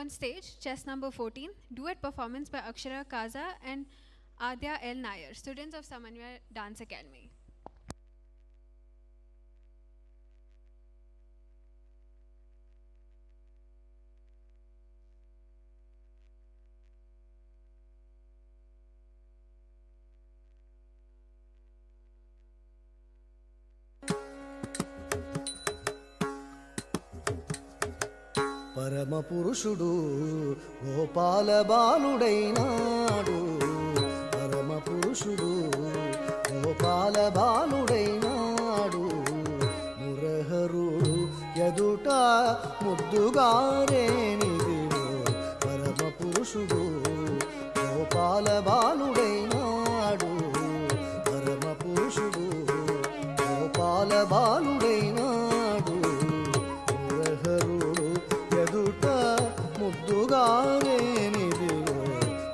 On stage, chess number 14, duet performance by Akshara Kaza and Adya L. Nair, students of Samanya Dance Academy. పరమ పురుషుడు గోపాల బాలుడైనాడు. పరమ పురుషుడు గోపాల బాలుడైనాడు. మురహరుడు ఎదుట ముద్దుగారేనిదివో. పరమ పురుషుడు గోపాల బాలుడైనాడు. పరమ పురుషుడు గోపాల బాలుడైనాడు. మురహరుడు ఎదుట ముద్దుగానేనిదివో.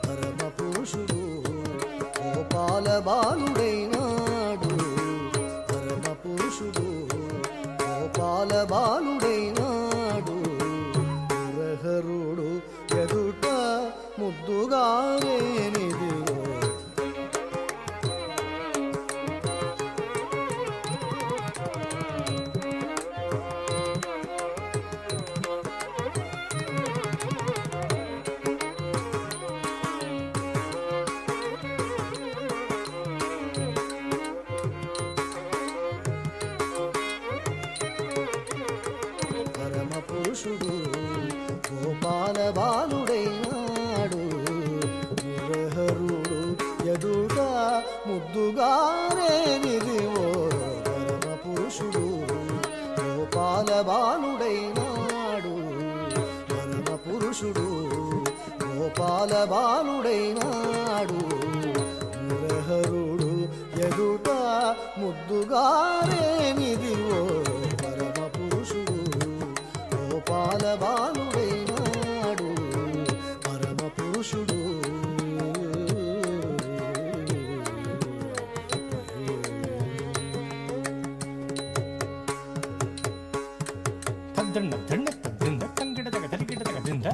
పరమ పురుషుడు గోపాల బాలుడైనాడు. పరమ పురుషుడు గోపాల బాలుడైనాడు. మురహరుడు ఎదుట ముద్దుగానేనిదివో. పురుషుడు గోపాల బాలుడైనాడు. మురహరుడు ఎదుట ముద్దుగారేనిదివో. పరమ పురుషుడు గోపాల బాలుడైనాడు. పరమ పురుషుడు గోపాల బాలుడైనాడు. మురహరుడు ఎదుట ముద్దుగారేనిదివో. పరమ పురుషుడు గోపాల బాలుడైనాడు. పరమ పురుషుడు తద్దన్న దండత దింద తంగిడదగ తరికిడదగ దింద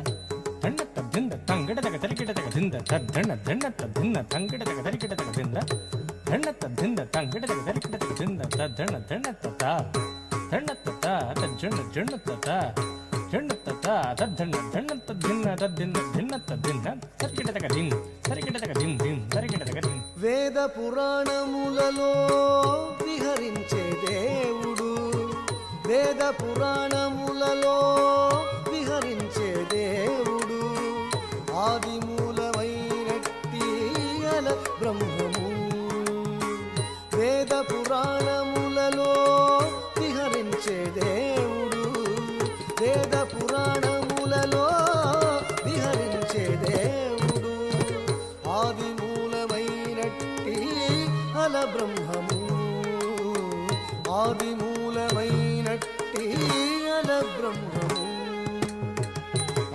దండత దింద తంగిడదగ తరికిడదగ దింద తద్దన్న దండత దింద తంగిడదగ తరికిడదగ దింద దండత దింద తంగిడదగ తరికిడదగ దింద తద్దన్న దండత దండత తజ్జన్న జన్నత జన్నత తద్దన్న దండత దిన్న తద్దిన్న దిన్నత దిన్న తరికిడదగ దిన్ తరికిడదగ దిన్ దిన్ తరికిడదగ దిన్. వేద పురాణములలో విహరించే దేవుడు. వేద పురాణములలో విహరించే దేవుడు. ఆదిమూలమైనట్టి అల బ్రహ్మము. వేద పురాణములలో విహరించే దేవుడు. వేద పురాణములలో విహరించే దేవుడు. ఆదిమూలమైనట్టి అల బ్రహ్మము. ఆదిమూలమైనట్టి అల బ్రహ్మము.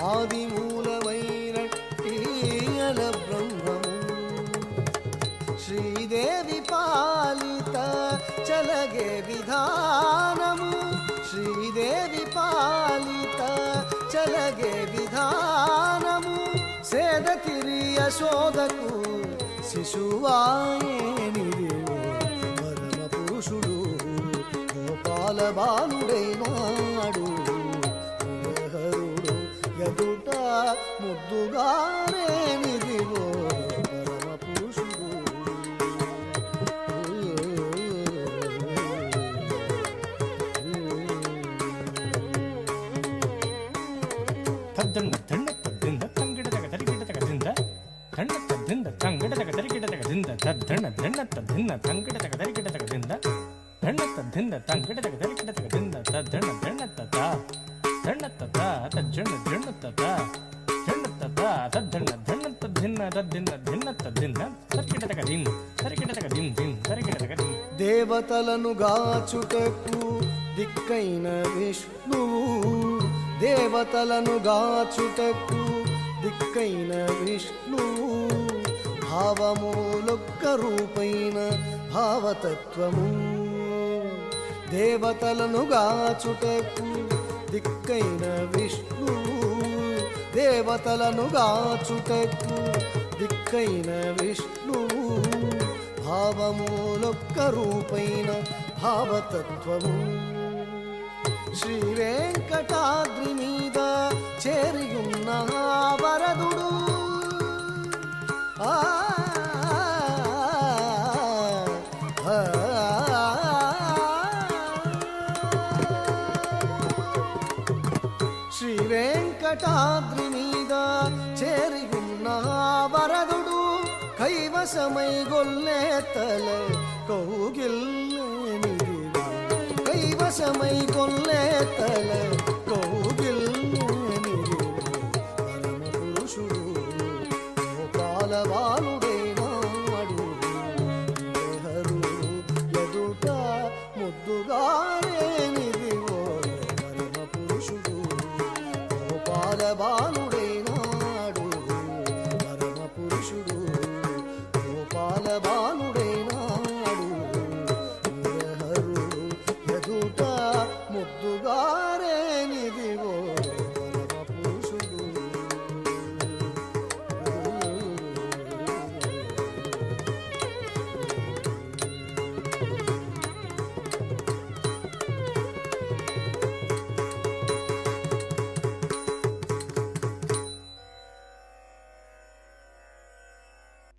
ఆదిమూలమైనట్టి అల బ్రహ్మము. శ్రీదేవి పాలిత చలగే విధానము. శ్రీదేవి పాలిత చలగే విధానము. సేదతిరి యశోదకు శిశువాయేనిదివో. పరమ పురుషుడు గోపాల బాలుడైనాడు. మురహరుడు ఎదుట ముద్దుగారేనిదివో. పరమ పురుషుడు తద్దన్న దండత దింద తంగిడదగ తరికిడదగ దింద దండత దింద తంగిడదగ తరికిడదగ దింద తద్దన్న దండత దిన్న తంగిడదగ తరికిడదగ దింద దండత దింద తంగిడదగ తరికిడదగ దింద తద్దన్న దండత దండత తజ్జన్న జన్నత జన్నత తద్దన్న దండత దిన్న తద్దిన్న దిన్నత దిన్న తరికిడదగ దిన్ తరికిడదగ దిన్ దిన్ తరికిడదగ దిన్. దేవతలను గాచుటకు దిక్కైన విష్ణువు. దేవతలను గాచుటకు దిక్కైన విష్ణువు. భావములొక్క రూపైన భావతత్వము. దేవతలను గాచుటకు దిక్కైన విష్ణువు. దేవతలను గాచుటకు దిక్కైన విష్ణువు భావములొక్క రూపైన భావతత్వము శ్రీ వెంకటాద్రి మీద చేరియున్న వరదుడు ఆ శ్రీ వెంకటాద్రి మీద చేరియున్న వరదుడు కైవసమై గొల్లే తల కౌగిల్లేనిది కైవసమై గొల్లే తల కౌగిల్లేనిది పరమ పురుషుడు గోపాలవాలుడేనాడు హరు ఎదుట ముద్దుగారేనిది పరమ పురుషుడు గోపాలవాలుడు